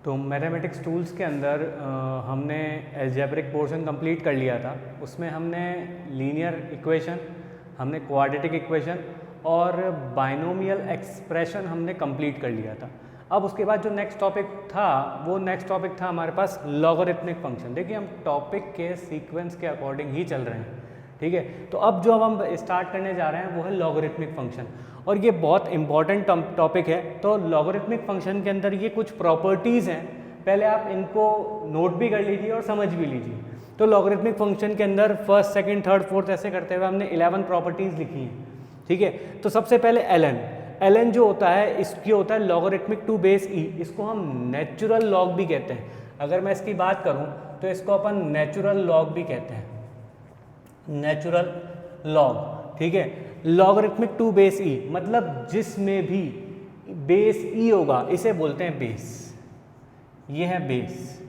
तो mathematics tools के अंदर हमने अलजेब्रिक पोर्शन कंप्लीट कर लिया था। उसमें हमने लीनियर इक्वेशन, हमने क्वाड्रेटिक इक्वेशन और बाइनोमियल एक्सप्रेशन हमने कंप्लीट कर लिया था। अब उसके बाद जो नेक्स्ट टॉपिक था वो नेक्स्ट टॉपिक था हमारे पास लॉगरिथमिक फंक्शन। देखिए हम टॉपिक के सीक्वेंस के अकॉर्डिंग ही चल रहे हैं, ठीक है। तो अब जो हम स्टार्ट करने जा रहे हैं वो है लॉगरिथमिक फंक्शन, और ये बहुत इंपॉर्टेंट टॉपिक है। तो लॉगरिथमिक फंक्शन के अंदर ये कुछ प्रॉपर्टीज़ हैं, पहले आप इनको नोट भी कर लीजिए और समझ भी लीजिए। तो लॉगरिथमिक फंक्शन के अंदर फर्स्ट, सेकंड, थर्ड, फोर्थ ऐसे करते हुए हमने 11 प्रॉपर्टीज़ लिखी हैं, ठीक है। तो सबसे पहले ln जो होता है इसकी होता है लॉगरिथमिक टू बेस ई, इसको हम नेचुरल लॉग भी कहते हैं। अगर मैं इसकी बात करूं तो इसको अपन नेचुरल लॉग भी कहते हैं, नेचुरल लॉग, ठीक है। लॉगरिथमिक टू बेस ई मतलब जिसमें भी बेस ई होगा इसे बोलते हैं बेस, ये है बेस।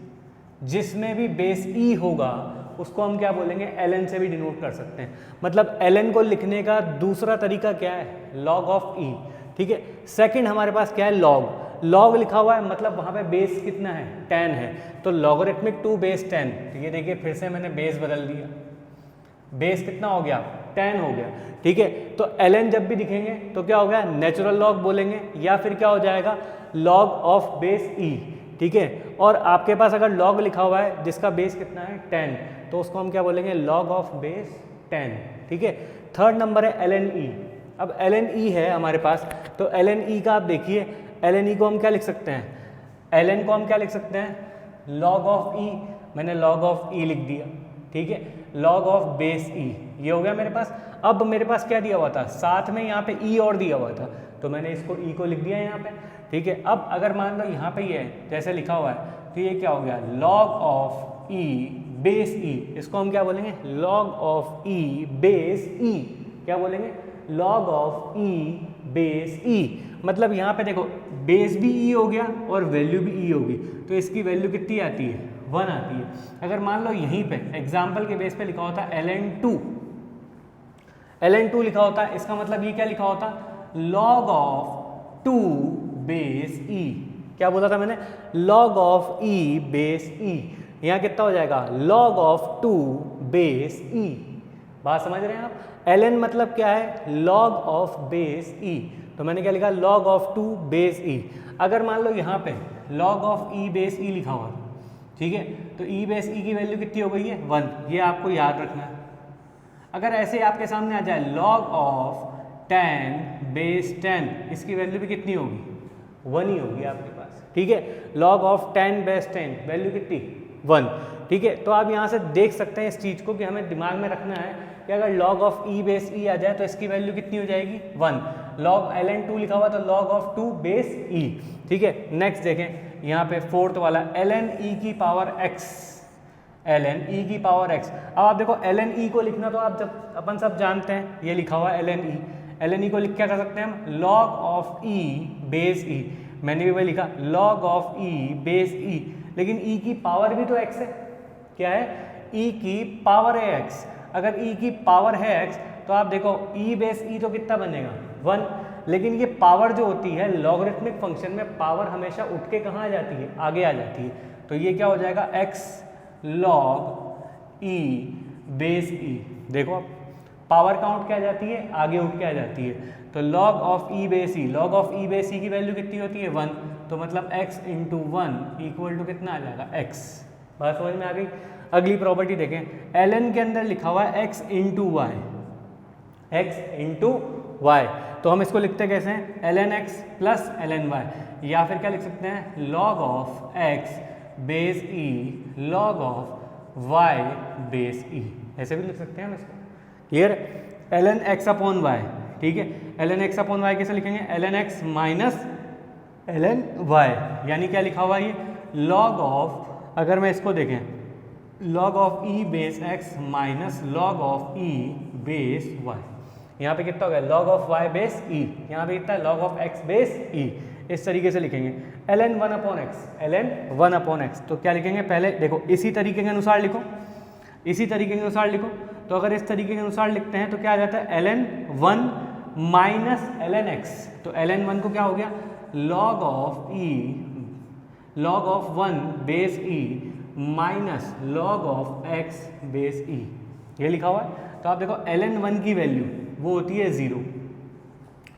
जिसमें भी बेस ई होगा उसको हम क्या बोलेंगे, ln से भी डिनोट कर सकते हैं। मतलब ln को लिखने का दूसरा तरीका क्या है, log ऑफ ई, ठीक है। सेकंड हमारे पास क्या है, लॉग लिखा हुआ है, मतलब वहाँ पे बेस कितना है, 10 है। तो लॉगरिथमिक टू बेस 10, तो ये देखिए फिर से मैंने बेस बदल दिया, बेस कितना हो गया, 10 हो गया, ठीक है। तो ln जब भी दिखेंगे तो क्या हो गया, नेचुरल लॉग बोलेंगे, या फिर क्या हो जाएगा, लॉग ऑफ बेस ई, ठीक है। और आपके पास अगर लॉग लिखा हुआ है जिसका बेस कितना है 10, तो उसको हम क्या बोलेंगे, लॉग ऑफ बेस 10, ठीक है। थर्ड नंबर है ln e। अब ln e है हमारे पास, तो ln e का आप देखिए, ln e को हम क्या लिख सकते हैं, ln को हम क्या लिख सकते हैं, log ऑफ e, मैंने log ऑफ e लिख दिया, ठीक है। log ऑफ बेस e ये हो गया मेरे पास। अब मेरे पास क्या दिया हुआ था, साथ में यहाँ पे e और दिया हुआ था, तो मैंने इसको e को लिख दिया यहाँ पे, ठीक है। अब अगर मान लो यहाँ पे ये जैसे लिखा हुआ है, तो ये क्या हो गया, log of e base e, इसको हम क्या बोलेंगे, log of e base e, क्या बोलेंगे, log of e base e। मतलब यहाँ पे देखो बेस भी e हो गया और वैल्यू भी e होगी, तो इसकी वैल्यू कितनी आती है, 1 आती है। अगर मान लो यहीं पे एग्जाम्पल के बेस पे लिखा होता ln2 लिखा होता है, इसका मतलब ये क्या लिखा होता, log ऑफ 2 बेस e, क्या बोला था मैंने, log of e base e। यहाँ कितना हो जाएगा, log ऑफ 2 बेस e। बात समझ रहे हैं आप, ln मतलब क्या है, log ऑफ बेस e, तो मैंने क्या लिखा, log ऑफ 2 बेस e। अगर मान लो यहाँ पे log of e base e लिखा हुआ, ठीक है, तो e बेस e की वैल्यू कितनी हो गई है, 1, ये आपको याद रखना है। अगर ऐसे आपके सामने आ जाए log ऑफ 10 बेस 10, इसकी वैल्यू भी कितनी होगी, 1 ही होगी आपके पास, ठीक है। log ऑफ 10 बेस 10 वैल्यू कितनी, 1, ठीक है। तो आप यहाँ से देख सकते हैं इस चीज़ को कि हमें दिमाग में रखना है कि अगर log of e base e आ जाए तो इसकी वैल्यू कितनी हो जाएगी, 1। log ln2 लिखा हुआ तो log ऑफ 2 बेस e, ठीक है। नेक्स्ट देखें यहाँ पे फोर्थ वाला ln e की पावर x, ln e की पावर x। अब आप देखो ln e को लिखना तो आप जब अपन सब जानते हैं, ये लिखा हुआ है ln e को लिख क्या कर सकते हैं हम, log of e base e। मैंने भी वही लिखा log of e base e, लेकिन e की पावर भी तो x है, क्या है, e की पावर है x। अगर e की पावर है x तो आप देखो e बेस e तो कितना बनेगा, 1। लेकिन ये पावर जो होती है लॉगरिथमिक फंक्शन में, पावर हमेशा उठ के कहाँ आ जाती है, आगे आ जाती है। तो ये क्या हो जाएगा, x log e base e। देखो आप पावर काउंट क्या आ जाती है, आगे उठ के आ जाती है। तो log of e base e, log of e base e की वैल्यू कितनी होती है, 1। तो मतलब x इंटू 1 इक्वल टू कितना आ जाएगा, x। बात समझ में आ गई। अगली प्रॉपर्टी देखें, ln के अंदर लिखा हुआ है x into Y, x into Y, तो हम इसको लिखते कैसे हैं, ln x plus ln y, या फिर क्या लिख सकते हैं, log of x base e log of y base e, ऐसे भी लिख सकते हैं हम इसको, clear. ln x upon y, ठीक है। ln x अपॉन y कैसे लिखेंगे, ln x minus ln y, यानी क्या लिखा हुआ है ये, log ऑफ, अगर मैं इसको देखें, log of e base x minus log of e base y। यहाँ पे कितना हो गया, log of y base e, यहाँ पे कितना है, log of x base e। इस तरीके से लिखेंगे ln 1 upon x, ln 1 upon x। तो क्या लिखेंगे, पहले देखो इसी तरीके के अनुसार लिखो, इसी तरीके के अनुसार लिखो। तो अगर इस तरीके के अनुसार लिखते हैं तो क्या आ जाता है, ln 1 माइनस ln x। तो ln 1 को क्या हो गया, log of e log of 1 base e minus log of x base e, ये लिखा हुआ है। तो आप देखो ln1 की वैल्यू वो होती है 0,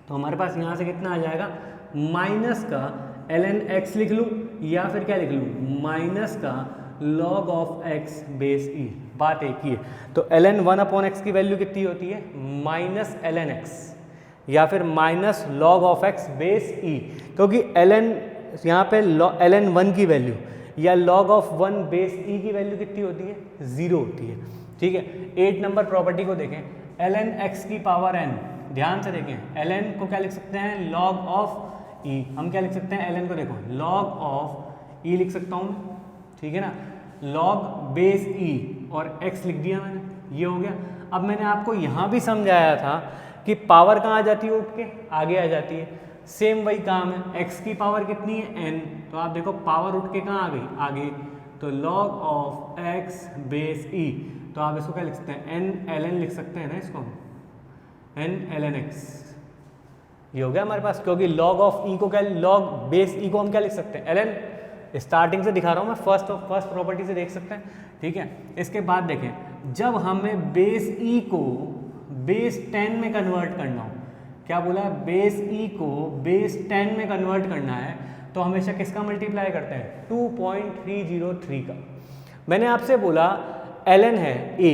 तो हमारे पास यहाँ से कितना आ जाएगा, माइनस का ln x लिख लूँ या फिर क्या लिख लूँ, माइनस का log of x बेस ई, बात एक ही है। तो ln1/x की वैल्यू कितनी होती है, माइनस ln x या फिर minus log of x base e, क्योंकि ln यहाँ पे ln1 की वैल्यू या log of 1 बेस ई की वैल्यू कितनी होती है, 0 होती है। ठीक है, 8 नंबर प्रॉपर्टी को देखें, ln x की पावर n, ध्यान से देखें ln को क्या लिख सकते हैं, log of e, हम क्या लिख सकते हैं ln को, देखो log of e लिख सकता हूँ, ठीक है ना, log बेस e और x लिख दिया मैंने, ये हो गया। अब मैंने आपको यहाँ भी समझाया था कि पावर कहाँ आ जाती है, उठ के आगे आ जाती है, सेम वही काम है। x की पावर कितनी है n, तो आप देखो पावर उठ के कहाँ आ गई, आगे, तो log of x base e, तो आप इसको क्या लिख सकते हैं, n ln लिख सकते हैं ना, इसको n ln x, ये हो गया हमारे पास, क्योंकि log of e को क्या, log बेस e को हम क्या लिख सकते हैं, ln, स्टार्टिंग से दिखा रहा हूँ मैं, फर्स्ट प्रॉपर्टी से देख सकते हैं। ठीक है, इसके बाद देखें, जब हमें बेस e को बेस 10 में कन्वर्ट करना हो, क्या बोला है, बेस e को बेस 10 में कन्वर्ट करना है, तो हमेशा किसका मल्टीप्लाई करते हैं, 2.303 का। मैंने आपसे बोला ln है a,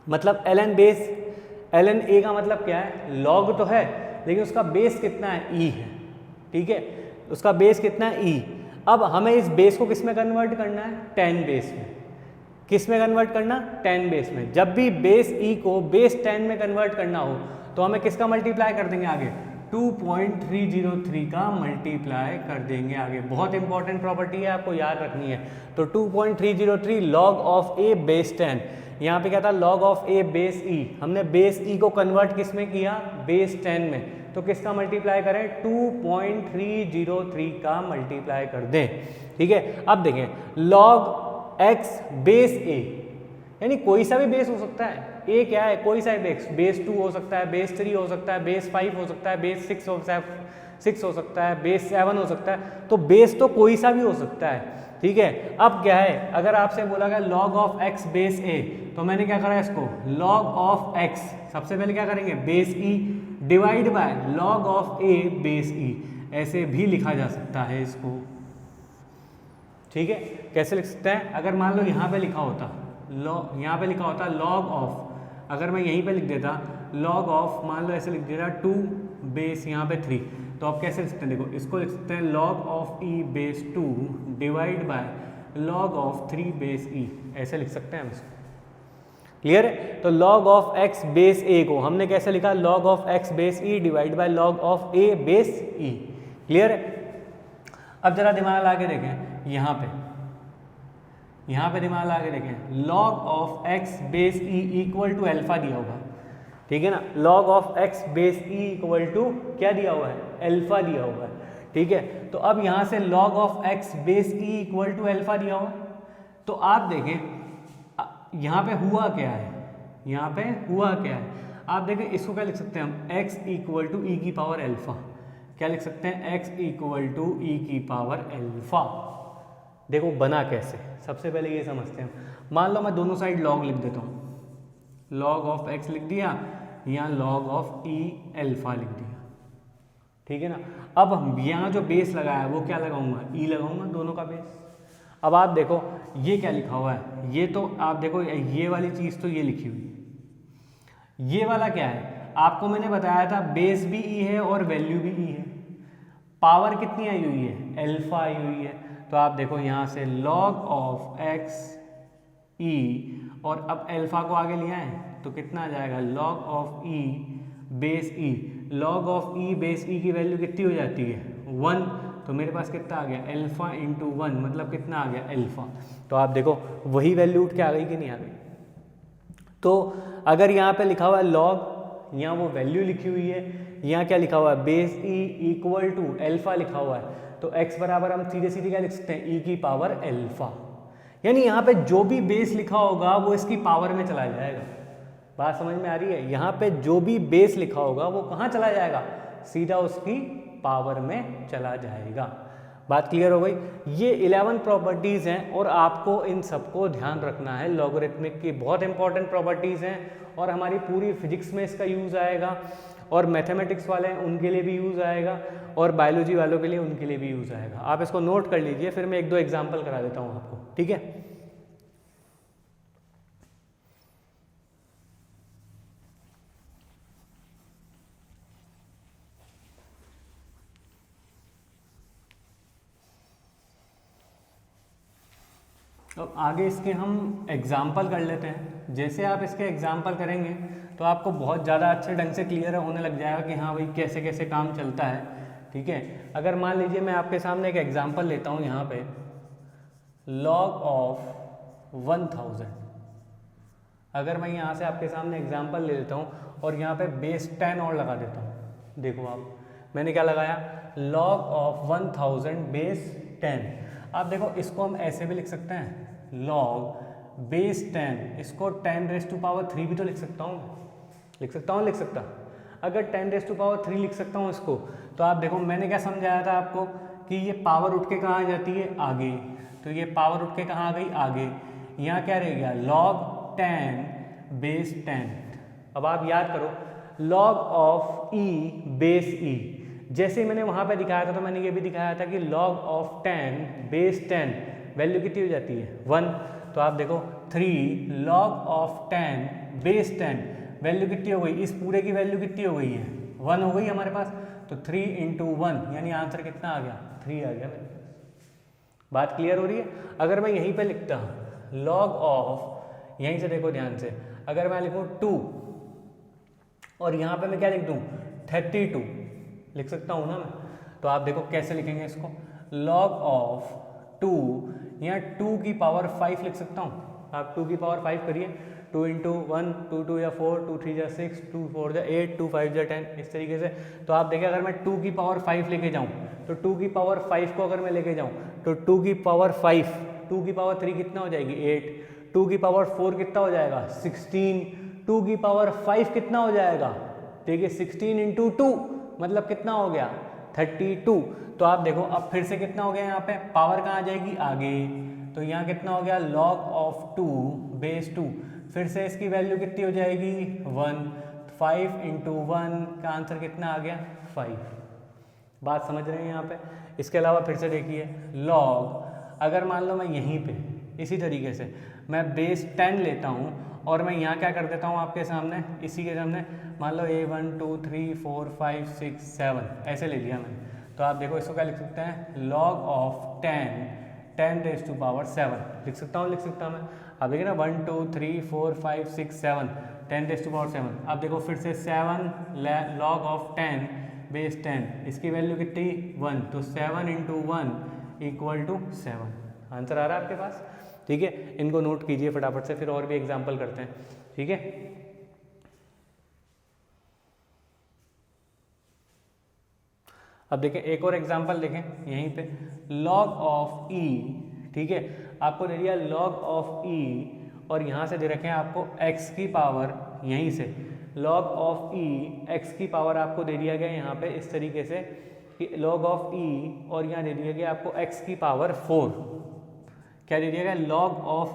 मतलब ln बेस, ln a का मतलब क्या है, log तो है लेकिन उसका बेस कितना है, e है। ठीक है, उसका बेस कितना है, e। अब हमें इस बेस को किस में कन्वर्ट करना है, 10 बेस में। किस में कन्वर्ट करना, 10 बेस में। जब भी बेस e को बेस 10 में कन्वर्ट करना हो तो हमें किसका मल्टीप्लाई कर देंगे आगे, 2.303 का मल्टीप्लाई कर देंगे आगे। बहुत इंपॉर्टेंट प्रॉपर्टी है, आपको याद रखनी है। तो 2.303 log of a बेस 10, यहाँ पे क्या था, log of a base e, हमने बेस e को कन्वर्ट किस में किया, बेस 10 में, तो किसका मल्टीप्लाई करें, 2.303 का मल्टीप्लाई कर दें। ठीक है, अब देखें log x बेस a, यानी कोई सा भी बेस हो सकता है, a क्या है, कोई सा भी बेस 2 हो सकता है, बेस 3 हो सकता है, बेस 5 हो सकता है, बेस 6 हो सकता है, बेस 7 हो सकता है, तो बेस तो कोई सा भी हो सकता है। ठीक है, अब क्या है, अगर आपसे बोला गया log of x base a, तो मैंने क्या करा इसको, log of x, सबसे पहले क्या करेंगे, base e divide by log of a base e, ऐसे भी लिखा जा सकता है इसको। ठीक है, कैसे लिख सकते हैं, अगर मान लो यहाँ पे लिखा होता, यहाँ पे लिखा होता log of, अगर मैं यहीं पे लिख देता log of, मान लो ऐसे लिख देता 2 बेस यहाँ पे 3, तो आप कैसे लिख सकते हैं, देखो इसको लिख सकते हैं log of e base 2 divide by log of 3 base e, ऐसे लिख सकते हैं हम इसको। क्लियर है, तो log of x base a को हमने कैसे लिखा, log of x base e divide by log of a base e। Clear है, अब जरा दिमाग लगा के देखें, यहाँ पे दिमाग लगा के देखें, log of x base e equal to alpha दिया होगा, ठीक है ना, log of x base e equal to क्या दिया हुआ है, अल्फा दिया हुआ है। ठीक है, तो अब यहाँ से log of x base e equal to alpha दिया हुआ है, तो आप देखें यहाँ पे हुआ क्या है, यहाँ पे हुआ क्या है, आप देखें इसको क्या लिख सकते हैं हम, x इक्वल टू ई की पावर अल्फा, क्या लिख सकते हैं, x इक्वल टू ई की पावर अल्फा। देखो बना कैसे, सबसे पहले ये समझते हैं, मान लो मैं दोनों साइड log लिख देता हूँ, log of x लिख दिया, यहाँ log of e अल्फा लिख दिया। ठीक है ना, अब हम यहाँ जो बेस लगाया है वो क्या लगाऊंगा, e लगाऊंगा, दोनों का बेस। अब आप देखो ये क्या लिखा हुआ है, ये तो आप देखो ये वाली चीज़ तो ये लिखी हुई है, ये वाला क्या है, आपको मैंने बताया था बेस भी e है और वैल्यू भी e है, पावर कितनी आई हुई है, अल्फा आई हुई है। तो आप देखो यहाँ से log of x e, और अब अल्फा को आगे लिया है तो कितना आ जाएगा, log of e base e, log of e base e की वैल्यू कितनी हो जाती है, 1, तो मेरे पास कितना आ गया, अल्फा इंटू 1, मतलब कितना आ गया, अल्फा। तो आप देखो वही वैल्यू उठ के आ गई कि नहीं आ गई। तो अगर यहाँ पे लिखा हुआ है log, यहाँ वो वैल्यू लिखी हुई है, यहाँ क्या लिखा हुआ है, base e equal to alpha लिखा हुआ है, तो x बराबर हम सीधे सीधे क्या लिख सकते हैं, e की पावर अल्फा। यानी यहाँ पे जो भी बेस लिखा होगा वो इसकी पावर में चला जाएगा। बात समझ में आ रही है, यहाँ पे जो भी बेस लिखा होगा वो कहाँ चला जाएगा, सीधा उसकी पावर में चला जाएगा। बात क्लियर हो गई। ये 11 प्रॉपर्टीज़ हैं और आपको इन सबको ध्यान रखना है। लॉगरिथमिक की बहुत इंपॉर्टेंट प्रॉपर्टीज़ हैं और हमारी पूरी फिजिक्स में इसका यूज़ आएगा, और मैथमेटिक्स वाले हैं उनके लिए भी यूज़ आएगा, और बायोलॉजी वालों के लिए उनके लिए भी यूज़ आएगा। आप इसको नोट कर लीजिए, फिर मैं 1-2 एग्जाम्पल करा देता हूँ आपको, ठीक है। अब आगे इसके हम एग्जाम्पल कर लेते हैं। जैसे आप इसके एग्जाम्पल करेंगे तो आपको बहुत ज़्यादा अच्छे ढंग से क्लियर होने लग जाएगा कि हाँ भाई कैसे कैसे काम चलता है, ठीक है। अगर मान लीजिए मैं आपके सामने एक एग्जाम्पल लेता हूँ यहाँ पे, log ऑफ 1000। अगर मैं यहाँ से आपके सामने एग्जाम्पल ले लेता हूँ और यहाँ पे बेस 10 और लगा देता हूँ, देखो आप, मैंने क्या लगाया, log ऑफ 1000 बेस 10। आप देखो इसको हम ऐसे भी लिख सकते हैं, log बेस 10, इसको 10⁻³ भी तो लिख सकता हूँ, लिख सकता। अगर 10⁻³ लिख सकता हूँ इसको, तो आप देखो मैंने क्या समझाया था आपको कि ये पावर उठ के कहाँ आ जाती है, आगे। तो ये पावर उठ के कहाँ आ गई, आगे। यहाँ क्या रह गया, log 10 बेस 10। अब आप याद करो, log of e base e, जैसे ही मैंने वहाँ पे दिखाया था तो मैंने ये भी दिखाया था कि log ऑफ 10 बेस 10 वैल्यू कितनी हो जाती है, 1। तो आप देखो 3 log ऑफ 10 बेस 10 वैल्यू कितनी हो गई, इस पूरे की वैल्यू कितनी हो गई है, 1 हो गई हमारे पास। तो 3 × 1 यानी आंसर कितना आ गया, 3 आ गया मेरे पास। बात क्लियर हो रही है। अगर मैं यहीं पे लिखता log ऑफ, यहीं से देखो ध्यान से, अगर मैं लिखूँ 2 और यहाँ पे मैं क्या लिख दूँ, 32 लिख सकता हूँ ना मैं। तो आप देखो कैसे लिखेंगे इसको, log ऑफ 2, यहाँ 2 की पावर 5 लिख सकता हूँ। आप 2 की पावर 5 करिए, 2 × 1, 2 × 2 = 4, 2 × 3 = 6, 2 × 4 = 8, 2 × 5 = 10, इस तरीके से। तो आप देखिए अगर मैं 2 की पावर 5 लेके जाऊँ, तो 2 की पावर 5 को अगर मैं लेके जाऊँ तो 2 की पावर 5, 2 की पावर 3 कितना हो जाएगी, 8, 2 की पावर 4 कितना हो जाएगा, 16, 2 की पावर 5 कितना हो जाएगा, देखिए 16 × 2 मतलब कितना हो गया, 32। तो आप देखो अब फिर से कितना हो गया, यहाँ पे पावर कहाँ आ जाएगी, आगे। तो यहाँ कितना हो गया, log ऑफ 2 बेस 2, फिर से इसकी वैल्यू कितनी हो जाएगी, 1। 5 × 1 का आंसर कितना आ गया, 5। बात समझ रहे हैं यहाँ पे। इसके अलावा फिर से देखिए log, अगर मान लो मैं यहीं पे इसी तरीके से मैं बेस 10 लेता हूँ और मैं यहाँ क्या कर देता हूँ आपके सामने, इसी के सामने मान लो a1 2 3 4 5 6 7 ऐसे ले लिया मैंने। तो आप देखो इसको क्या लिख सकते हैं, log ऑफ 10⁻7 लिख सकता हूँ मैं। अब देखिए ना 1 2 3 4 5 6 7 10⁻7। अब देखो फिर से 7 log ऑफ 10 बेस 10, इसकी वैल्यू कितनी, 1। तो 7 × 1 = 7। आंसर आ रहा है आपके पास, ठीक है। इनको नोट कीजिए फटाफट से, फिर और भी एग्जाम्पल करते हैं, ठीक है। अब देखें एक और एग्जाम्पल देखें यहीं पे, log ऑफ e, ठीक है। आपको दे दिया log ऑफ e और यहाँ से दे रखे हैं आपको x की पावर, यहीं से log ऑफ e x की पावर आपको दे दिया गया यहाँ पे इस तरीके से कि log ऑफ e, और यहाँ दे दिया गया आपको x की पावर 4। क्या दे दिया गया, log ऑफ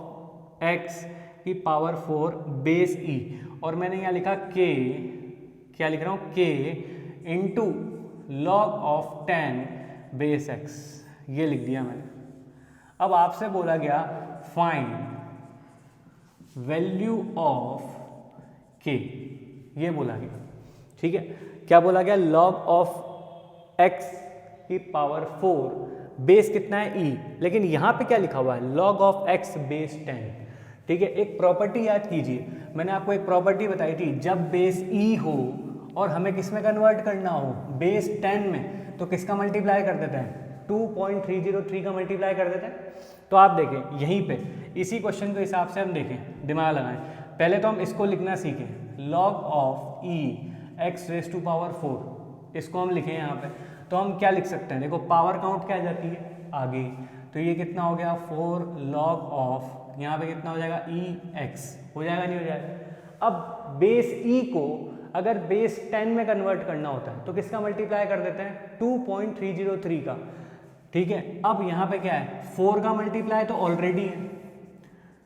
x की पावर 4 बेस e, और मैंने यहाँ लिखा k, क्या लिख रहा हूँ, k into log of 10 base x, ये लिख दिया मैंने। अब आपसे बोला गया फाइंड वैल्यू ऑफ k, ये बोला गया, ठीक है। क्या बोला गया, log ऑफ x की पावर 4 बेस कितना है e, लेकिन यहाँ पे क्या लिखा हुआ है, log ऑफ x बेस 10, ठीक है। एक प्रॉपर्टी याद कीजिए, मैंने आपको एक प्रॉपर्टी बताई थी, जब बेस e हो और हमें किस में कन्वर्ट करना हो, बेस 10 में, तो किसका मल्टीप्लाई कर देते हैं, 2.303 का मल्टीप्लाई कर देते हैं। तो आप देखें यहीं पे इसी क्वेश्चन के हिसाब से हम देखें, दिमाग लगाएं। पहले तो हम इसको लिखना सीखें, log ऑफ e x⁻4, इसको हम लिखें यहाँ पे। तो हम क्या लिख सकते हैं, देखो पावर काउंट क्या आ जाती है, आगे। तो ये कितना हो गया, 4 log ऑफ, यहाँ पे कितना हो जाएगा, ex, हो जाएगा नहीं हो जाएगा। अब बेस e को अगर बेस 10 में कन्वर्ट करना होता है तो किसका मल्टीप्लाई कर देते हैं, 2.303 का। ठीक है। अब यहाँ पे क्या है, 4 का मल्टीप्लाई तो ऑलरेडी है,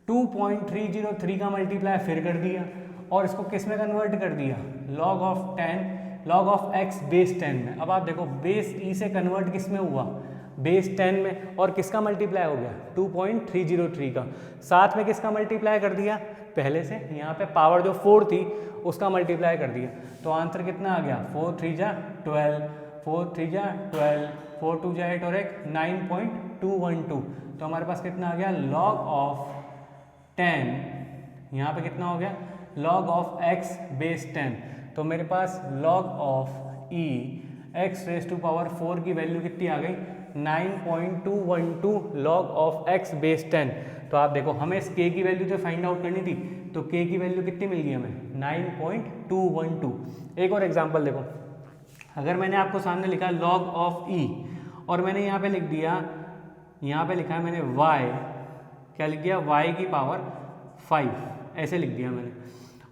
2.303 का मल्टीप्लाई फिर कर दिया, और इसको किस में कन्वर्ट कर दिया, log of 10 log of x base 10 में। अब आप देखो बेस e से कन्वर्ट किस में हुआ, बेस 10 में, और किसका मल्टीप्लाई हो गया, 2.303 का। साथ में किसका मल्टीप्लाई कर दिया, पहले से यहाँ पे पावर जो 4 थी उसका मल्टीप्लाई कर दिया। तो आंसर कितना आ गया, 4 3 जा 12, 4 3 जा 12, 4 2 जा 8 और एक 9.212। तो हमारे पास कितना आ गया, log ऑफ 10, यहाँ पे कितना हो गया, log ऑफ x बेस 10। तो मेरे पास log of e x raise to power 4 की वैल्यू कितनी आ गई, 9.212 log ऑफ x बेस 10। तो आप देखो हमें इस k की वैल्यू जो फाइंड आउट करनी थी, तो k की वैल्यू कितनी मिल गई हमें, 9.212। एक और एग्जांपल देखो, अगर मैंने आपको सामने लिखा log ऑफ e और मैंने यहाँ पे लिख दिया, यहाँ पे लिखा है मैंने y, क्या लिख दिया, y की पावर 5, ऐसे लिख दिया मैंने।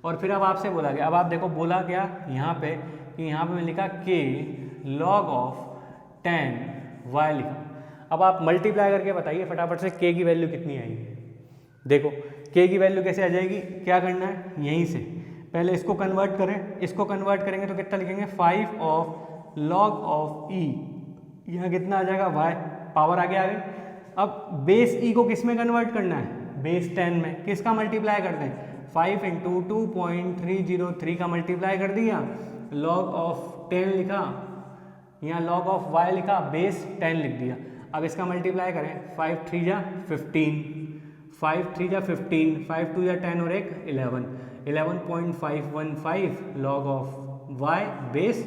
और फिर अब आपसे बोला गया, अब आप देखो बोला क्या यहाँ पे, कि यहाँ पे मैंने लिखा k log ऑफ 10 y लिखा। अब आप मल्टीप्लाई करके बताइए फटाफट से k की वैल्यू कितनी आएगी। देखो k की वैल्यू कैसे आ जाएगी, क्या करना है, यहीं से पहले इसको कन्वर्ट करें, इसको कन्वर्ट करेंगे तो कितना लिखेंगे, 5 ऑफ log ऑफ e, यहाँ कितना आ जाएगा y, पावर आगे आ गई। अब बेस e को किस में कन्वर्ट करना है, बेस 10 में। किसका मल्टीप्लाई करते हैं, 5 इंटू 2.303 का मल्टीप्लाई कर दिया, log ऑफ 10 लिखा, यहाँ log ऑफ y लिखा, बेस 10 लिख दिया। अब इसका मल्टीप्लाई करें, 5 3 जा 15, 5 3 जा 15, 5 2 जा 10 और एक 11, 11.515 log ऑफ y बेस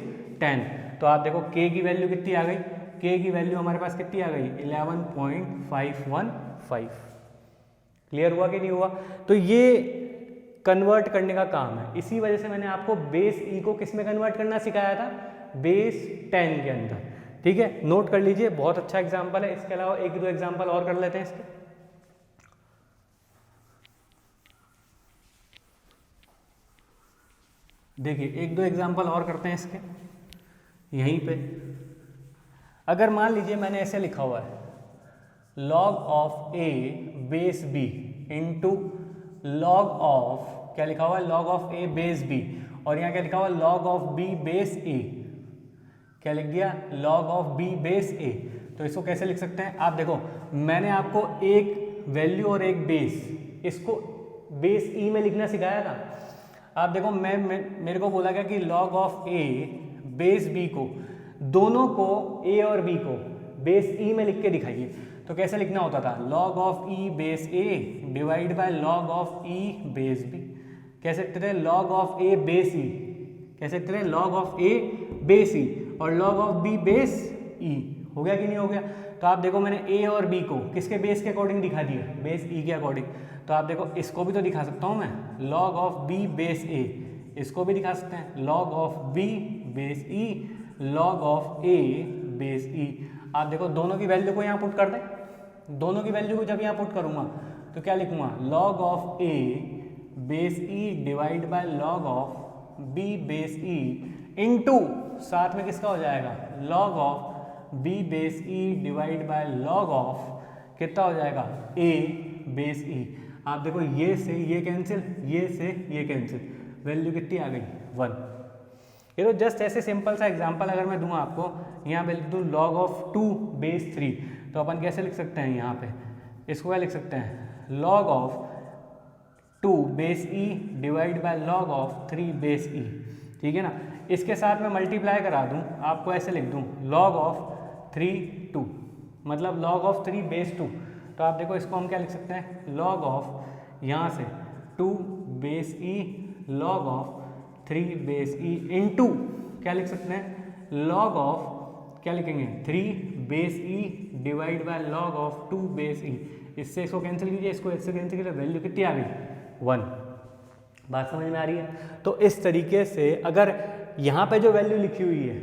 10। तो आप देखो k की वैल्यू कितनी आ गई, k की वैल्यू हमारे पास कितनी आ गई, 11.515। क्लियर हुआ कि नहीं हुआ। तो ये कन्वर्ट करने का काम है, इसी वजह से मैंने आपको बेस ई को किस में कन्वर्ट करना सिखाया था, बेस 10 के अंदर। ठीक है, नोट कर लीजिए, बहुत अच्छा एग्जांपल है। इसके अलावा एक दो एग्जांपल और कर लेते हैं इसके। देखिए एक दो एग्जांपल और करते हैं इसके यहीं पे। अगर मान लीजिए मैंने ऐसे लिखा हुआ है, log of a base b into log of, क्या लिखा हुआ है, log of a base b, और यहाँ क्या लिखा हुआ है, log of b base a, क्या लिख दिया, log of b base a। तो इसको कैसे लिख सकते हैं, आप देखो मैंने आपको एक वैल्यू और एक बेस, इसको बेस e में लिखना सिखाया था। आप देखो मेरे को बोला गया कि log of a base b को, दोनों को a और b को बेस e में लिख के दिखाइए। तो कैसे लिखना होता था, log of e base a divide by log of e base b। कैसे लिखते थे, log of a base e, कैसे लिखते थे, log of a base e और log of b base e। हो गया कि नहीं हो गया। तो आप देखो मैंने a और b को किसके बेस के अकॉर्डिंग दिखा दिया, बेस e के अकॉर्डिंग। तो आप देखो इसको भी तो दिखा सकता हूँ मैं, log of b base a, इसको भी दिखा सकते हैं, log of b base e, log of a base e। आप देखो दोनों की वैल्यू को यहाँ पुट कर दें, दोनों की वैल्यू को जब यहाँ पुट करूँगा तो क्या लिखूँगा, log of a base e divide by log of b base e into साथ में किसका हो जाएगा, log of b base e divide by log of कितना हो जाएगा, a बेस e। आप देखो ये से ये कैंसिल, ये से ये कैंसिल, वैल्यू कितनी आ गई, 1। ये तो जस्ट ऐसे सिंपल सा एग्जांपल अगर मैं दूंगा आपको, यहाँ पे लिख दूँ log ऑफ 2 बेस 3, तो अपन कैसे लिख सकते हैं, यहाँ पे इसको क्या लिख सकते हैं, log of 2 base e divide by log of 3 base e। ठीक है ना। इसके साथ मैं मल्टीप्लाई करा दूँ, आपको ऐसे लिख दूँ log ऑफ 3 2, मतलब log ऑफ 3 बेस 2। तो आप देखो इसको हम क्या लिख सकते हैं, log ऑफ यहाँ से 2 base e log of 3 base e into क्या लिख सकते हैं, log ऑफ क्या लिखेंगे, 3 base e divide by log of 2 base e। इससे इसको कैंसिल कीजिए, इसको इससे कैंसिल कीजिए, वैल्यू कितनी आ गई, 1। बात समझ में आ रही है। तो इस तरीके से अगर यहाँ पे जो वैल्यू लिखी हुई है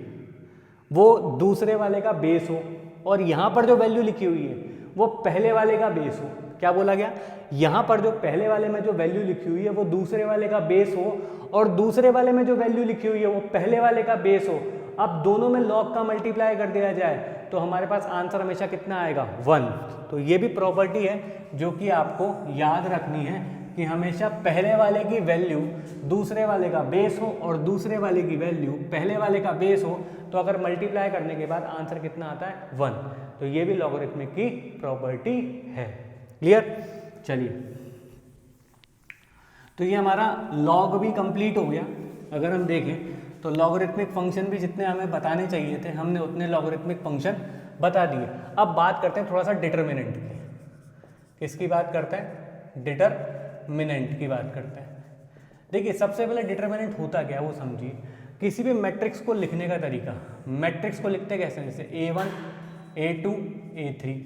वो दूसरे वाले का बेस हो, और यहाँ पर जो वैल्यू लिखी हुई है वो पहले वाले का बेस हो, क्या बोला गया, यहाँ पर जो पहले वाले में जो वैल्यू लिखी हुई है वो दूसरे वाले का बेस हो, और दूसरे वाले में जो वैल्यू लिखी हुई है वो पहले वाले का बेस हो, अब दोनों में log का मल्टीप्लाई कर दिया जाए तो हमारे पास आंसर हमेशा कितना आएगा 1। तो ये भी प्रॉपर्टी है जो कि आपको याद रखनी है कि हमेशा पहले वाले की वैल्यू दूसरे वाले का बेस हो और दूसरे वाले की वैल्यू पहले वाले का बेस हो, तो अगर मल्टीप्लाई करने के बाद आंसर कितना आता है 1। तो ये भी लॉगरिथमिक की प्रॉपर्टी है। क्लियर? चलिए, तो ये हमारा लॉग भी कंप्लीट हो गया। अगर हम देखें तो लॉगरिथमिक फंक्शन भी जितने हमें बताने चाहिए थे हमने उतने लॉगरिथमिक फंक्शन बता दिए। अब बात करते हैं थोड़ा सा डिटरमिनेंट की। किसकी बात करते हैं? डिटरमिनेंट की बात करते हैं। देखिए, सबसे पहले डिटरमिनेंट होता क्या है वो समझिए। किसी भी मैट्रिक्स को लिखने का तरीका, मैट्रिक्स को लिखते कैसे? जैसे A1 A2 A3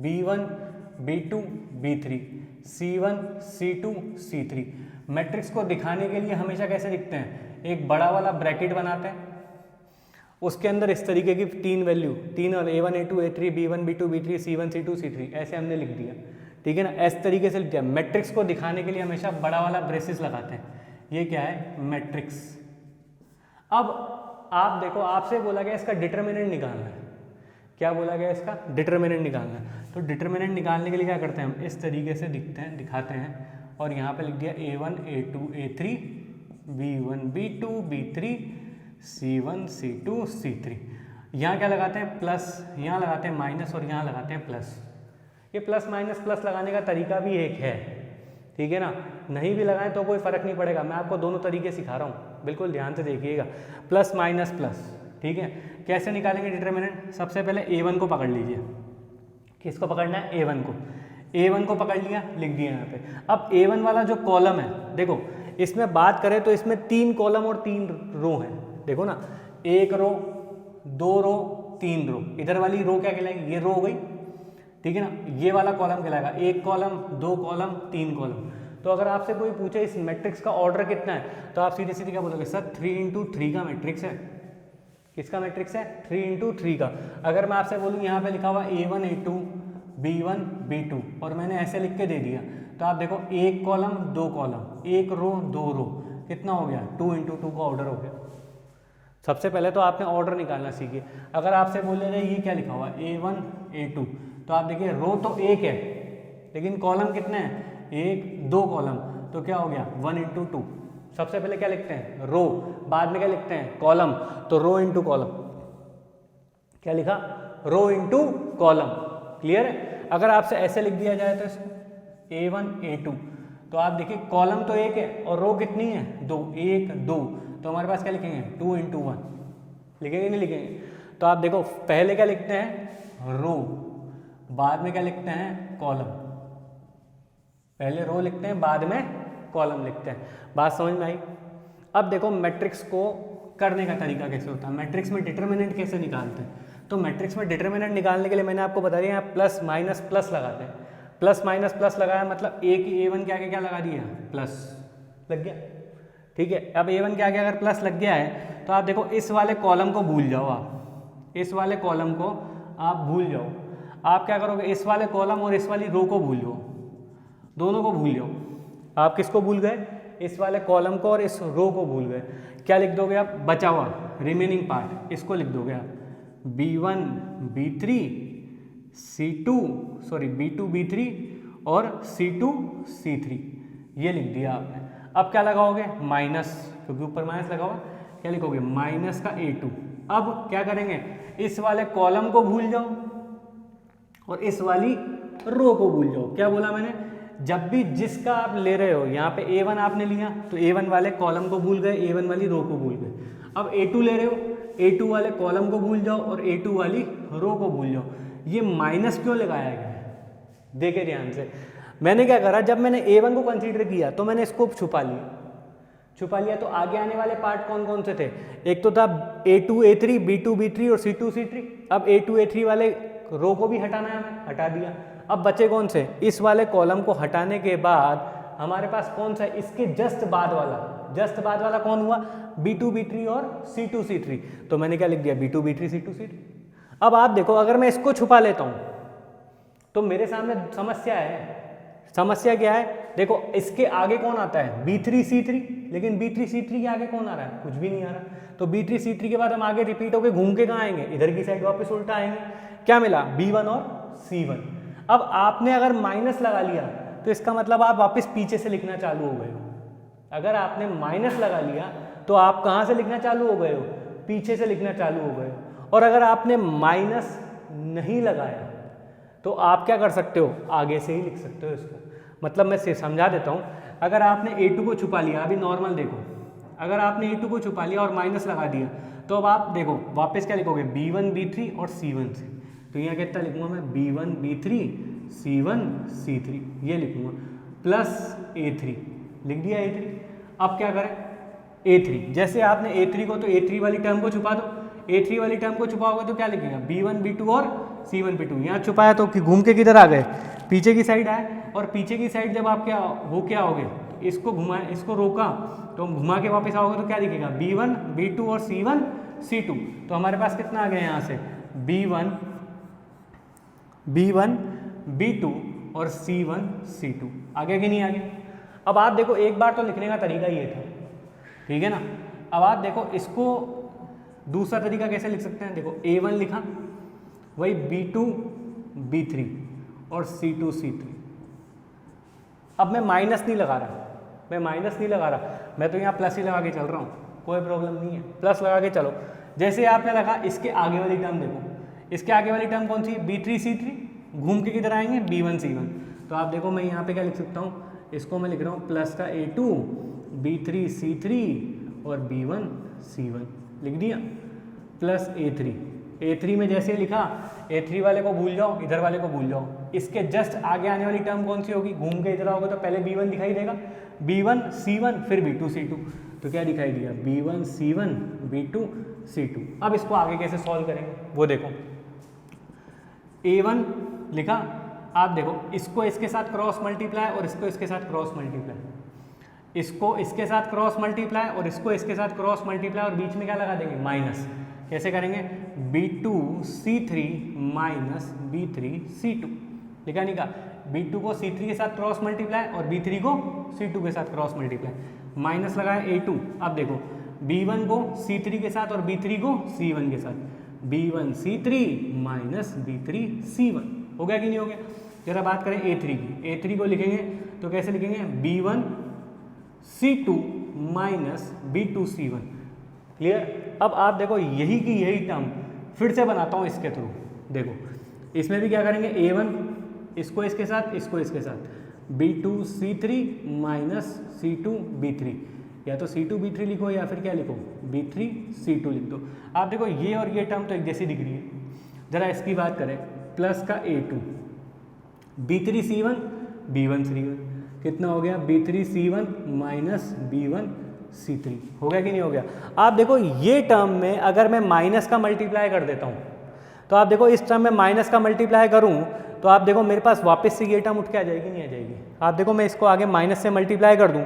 B1 B2 B3 C1 C2 C3। Matrix को दिखाने के लिए हमेशा कैसे लिखते हैं? एक बड़ा वाला ब्रैकेट बनाते हैं, उसके अंदर इस तरीके की तीन वैल्यू, तीन और A1 A2 A3 B1 B2 B3 C1 C2 C3 ऐसे हमने लिख दिया। ठीक है ना, इस तरीके से लिख दिया। मैट्रिक्स को दिखाने के लिए हमेशा बड़ा वाला ब्रेसिस लगाते हैं। ये क्या है? मैट्रिक्स। अब आप देखो, आपसे बोला गया इसका डिटरमिनेंट निकालना है। क्या बोला गया? इसका डिटरमिनेंट निकालना है। तो डिटरमिनेंट निकालने के लिए क्या करते हैं हम? इस तरीके से दिखाते हैं और यहाँ पे लिख दिया A1 A2 A3 B1 B2 B3 C1 C2 C3। यहाँ क्या लगाते हैं? प्लस, यहाँ लगाते हैं माइनस और यहाँ लगाते हैं प्लस। ये प्लस माइनस प्लस लगाने का तरीका भी एक है, ठीक है ना। नहीं भी लगाएं तो कोई फ़र्क नहीं पड़ेगा, मैं आपको दोनों तरीके सिखा रहा हूँ, बिल्कुल ध्यान से देखिएगा। प्लस माइनस प्लस, ठीक है। कैसे निकालेंगे डिटरमिनेंट? सबसे पहले A1 को पकड़ लीजिए। किसको पकड़ना है? A1 को। A1 को पकड़ लिया, लिख दिया यहाँ पे। अब A1 वाला जो कॉलम है, देखो इसमें बात करें तो इसमें 3 कॉलम और 3 रो हैं। देखो ना, 1 रो 2 रो 3 रो। इधर वाली रो क्या कहलाएगी? ये रो हो गई, ठीक है ना। ये वाला कॉलम कहलाएगा 1 कॉलम 2 कॉलम 3 कॉलम। तो अगर आपसे कोई पूछे इस मैट्रिक्स का ऑर्डर कितना है, तो आप सीधे सीधे क्या बोलोगे? सर 3 इंटू 3 का मैट्रिक्स है। किसका मैट्रिक्स है? 3 इंटू 3 का। अगर मैं आपसे बोलूँ यहाँ पे लिखा हुआ A1 A2 B1 B2 और मैंने ऐसे लिख के दे दिया, तो आप देखो 1 कॉलम 2 कॉलम 1 रो 2 रो, कितना हो गया? 2 इंटू 2 का ऑर्डर हो गया। सबसे पहले तो आपने ऑर्डर निकालना सीखिए। अगर आपसे बोले जाए ये क्या लिखा हुआ? A1 A2, तो आप देखिए रो तो 1 है लेकिन कॉलम कितने हैं? 1 2 कॉलम, तो क्या हो गया? 1 इंटू 2। सबसे पहले क्या लिखते हैं? रो, बाद में क्या लिखते हैं? कॉलम। तो रो इंटू कॉलम, क्या लिखा? Rho into column. क्लियर है? अगर आपसे ऐसे लिख दिया जाए तो A1 A2, तो आप देखिए कॉलम तो 1 है और रो कितनी है? 2, 1 2, तो हमारे पास क्या लिखेंगे? 2 इंटू 1 लिखेंगे, नहीं लिखेंगे? तो आप देखो पहले क्या लिखते हैं? रो, बाद में क्या लिखते हैं? कॉलम। पहले रो लिखते हैं, बाद में कॉलम लिखते हैं। बात समझ में आई? अब देखो मैट्रिक्स को करने का तरीका कैसे होता है, मैट्रिक्स में डिटरमिनेंट कैसे निकालते हैं। तो मैट्रिक्स में डिटरमिनेंट निकालने के लिए मैंने आपको बता दिया, प्लस माइनस प्लस लगाते हैं। प्लस माइनस प्लस लगाया मतलब A1 के आगे क्या लगा दिया? प्लस लग गया, ठीक है। अब A1 के आगे अगर प्लस लग गया है तो आप देखो इस वाले कॉलम को भूल जाओ, आप इस वाले कॉलम को आप भूल जाओ। आप क्या करोगे? इस वाले कॉलम और इस वाली रो को भूल जाओ, दोनों को भूल जाओ। आप किसको भूल गए? इस वाले कॉलम को और इस रो को भूल गए। क्या लिख दोगे आप? बचा हुआ रिमेनिंग पार्ट, इसको लिख दोगे आप B1 B3 B2 B3 और C2 C3, ये लिख दिया आपने। अब क्या लगाओगे? माइनस, क्योंकि ऊपर माइनस लगा हुआ, क्या लिखोगे? माइनस का A2। अब क्या करेंगे? इस वाले कॉलम को भूल जाओ और इस वाली रो को भूल जाओ। क्या बोला मैंने? जब भी जिसका आप ले रहे हो, यहाँ पे A1 आपने लिया तो A1 वाले कॉलम को भूल गए, A1 वाली रो को भूल गए। अब A2 ले रहे हो, A2 वाले कॉलम को भूल जाओ और A2 वाली रो को भूल जाओ। ये माइनस क्यों लगाया गया है? देखे ध्यान से, मैंने क्या करा, जब मैंने A1 को कंसीडर किया तो मैंने इसको छुपा लिया। तो आगे आने वाले पार्ट कौन कौन से थे? एक तो था A2 A3 B2 B3 और C2 C3। अब A2 A3 वाले रो को भी हटाना है, हमें हटा दिया। अब बचे कौन से? इस वाले कॉलम को हटाने के बाद हमारे पास कौन सा? इसके जस्ट बाद वाला कौन हुआ? B2 B3 और C2 C3। तो मैंने क्या लिख दिया? B2 B3 C2 C3। अब आप देखो, अगर मैं इसको छुपा लेता हूं तो मेरे सामने समस्या है, समस्या क्या है, देखो इसके आगे कौन आता है B3C3, लेकिन B3C3 के आगे कौन आ रहा है, कुछ भी नहीं आ रहा। तो B3C3 के बाद हम आगे रिपीट होके घूम के कहाँ आएंगे, इधर की साइड वापस उल्टा आएंगे। क्या मिला, B1 और C1। अब आपने अगर माइनस लगा लिया तो इसका मतलब आप वापस पीछे से लिखना चालू हो गए हो। अगर आपने माइनस लगा लिया तो आप कहाँ से लिखना चालू हो गए हो, पीछे से लिखना चालू हो गए हो। और अगर आपने माइनस नहीं लगाया तो आप क्या कर सकते हो, आगे से ही लिख सकते हो इसको। मतलब मैं समझा देता हूँ, अगर आपने A2 को छुपा लिया, अभी नॉर्मल देखो, अगर आपने A2 को छुपा लिया और माइनस लगा दिया तो अब आप देखो वापस क्या लिखोगे, B1 B3 और C1 से। तो यहाँ कितना लिखूंगा मैं, B1 B3 C1 C3 ये लिखूंगा, प्लस A3 लिख दिया A3। अब क्या करें, A3 जैसे आपने A3 को, तो A3 वाली टर्म को छुपा दो। A3 वाली टर्म को छुपाओगे तो क्या लिखेगा, B1 B2 और C1 B2। यहाँ छुपाया तो घूम के किधर आ गए, पीछे की साइड आए। और पीछे की साइड जब आप क्या आओगे, तो इसको घुमाए, इसको रोका तो हम घुमा के वापस आओगे तो क्या दिखेगा, B1 B2 और C1 C2। तो हमारे पास कितना आ गया यहाँ से, B1 B2 और C1 C2। आगे कि नहीं आगे। अब आप देखो एक बार तो लिखने का तरीका ये था, ठीक है ना। अब आप देखो इसको दूसरा तरीका कैसे लिख सकते हैं, देखो A1 लिखा, वही B2 B3 और C2 C3। अब मैं माइनस नहीं लगा रहा, मैं तो यहाँ प्लस ही लगा के चल रहा हूँ, कोई प्रॉब्लम नहीं है, प्लस लगा के चलो। जैसे आपने लगा, इसके आगे वाली टर्म देखो, इसके आगे वाली टर्म कौन सी, B3C3, घूम के किधर आएंगे, B1 C1। तो आप देखो मैं यहाँ पे क्या लिख सकता हूँ, इसको मैं लिख रहा हूँ प्लस का A2 B3 C3 और B1 C1 लिख दिया, प्लस A3 में जैसे लिखा, A3 वाले को भूल जाओ, इधर वाले को भूल जाओ। इसके जस्ट आगे आने वाली टर्म कौन सी होगी, घूम के इधर आओगे तो पहले B1 दिखाई देगा, B1 C1 फिर B2 C2। तो क्या दिखाई दिया, B1 C1 B2 C2। अब इसको आगे कैसे सॉल्व करेंगे वो देखो, A1 लिखा, आप देखो इसको इसके साथ क्रॉस मल्टीप्लाई और इसको इसके साथ क्रॉस मल्टीप्लाई, इसको इसके साथ क्रॉस मल्टीप्लाई और इसको इसके साथ क्रॉस मल्टीप्लाई, और बीच में क्या लगा देंगे, माइनस। कैसे करेंगे, B2 C3 minus B3 C2। लिखा नहीं का, B2 को C3 के साथ क्रॉस मल्टीप्लाई और B3 को C2 के साथ क्रॉस मल्टीप्लाई, माइनस लगाया A2। अब देखो B1 को C3 के साथ और B3 को C1 के साथ, B1 C3 minus B3 C1। हो गया कि नहीं हो गया। जरा बात करें A3 की, A3 को लिखेंगे तो कैसे लिखेंगे, B1 C2 minus B2 C1। Clear. अब आप देखो यही की यही टर्म फिर से बनाता हूँ इसके थ्रू। देखो इसमें भी क्या करेंगे, A1 इसको इसके साथ, इसको इसके साथ, B2 C3 minus C2 B3, या तो C2 B3 लिखो या फिर क्या लिखो, B3 C2 लिख दो। आप देखो ये और ये टर्म तो एक जैसी दिख रही है। जरा इसकी बात करें, प्लस का A2 B3 C1 B1 C1, कितना हो गया, B3 C1 minus B1 C3। हो गया कि नहीं हो गया। आप देखो ये टर्म में अगर मैं माइनस का मल्टीप्लाई कर देता हूँ, तो आप देखो इस टर्म में माइनस का मल्टीप्लाई करूँ तो आप देखो मेरे पास वापस से ये टर्म उठ के आ जाएगी, नहीं आ जाएगी। आप देखो मैं इसको आगे माइनस से मल्टीप्लाई कर दूँ,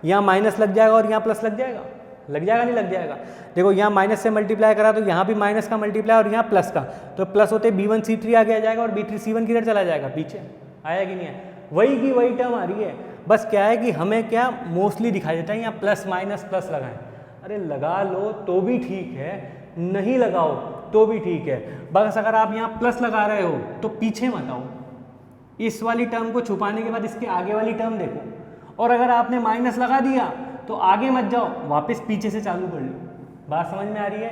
यहाँ माइनस लग जाएगा और यहाँ प्लस लग जाएगा, नहीं लग जाएगा। देखो यहाँ माइनस से मल्टीप्लाई करा तो यहाँ भी माइनस का मल्टीप्लाई और यहाँ प्लस का, तो प्लस होते B1 C3 आगे आ जाएगा और B3 C1 किधर चला जाएगा, पीछे। आया कि नहीं आया, वही की वही टर्म आ रही है। बस क्या है कि हमें क्या मोस्टली दिखाई देता है यहाँ प्लस माइनस प्लस लगाएं। अरे लगा लो तो भी ठीक है, नहीं लगाओ तो भी ठीक है। बस अगर आप यहाँ प्लस लगा रहे हो तो पीछे मत आओ, इस वाली टर्म को छुपाने के बाद इसके आगे वाली टर्म देखो। और अगर आपने माइनस लगा दिया तो आगे मत जाओ, वापस पीछे से चालू कर लो। बात समझ में आ रही है।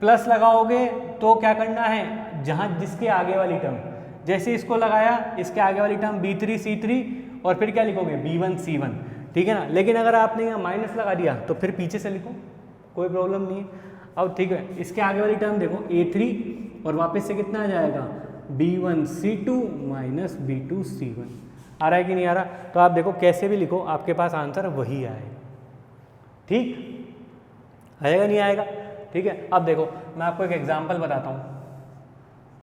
प्लस लगाओगे तो क्या करना है, जहाँ जिसके आगे वाली टर्म, जैसे इसको लगाया इसके आगे वाली टर्म B3 C3 और फिर क्या लिखोगे B1 C1, ठीक है ना। लेकिन अगर आपने यहाँ माइनस लगा दिया तो फिर पीछे से लिखो, कोई प्रॉब्लम नहीं है। अब ठीक है, इसके आगे वाली टर्म देखो A3 और वापस से कितना आ जाएगा B1 C2 minus B2 C1। आ रहा है कि नहीं आ रहा। तो आप देखो कैसे भी लिखो आपके पास आंसर वही आएगा। ठीक आएगा नहीं आएगा, ठीक है। अब देखो मैं आपको एक एग्जाम्पल बताता हूँ।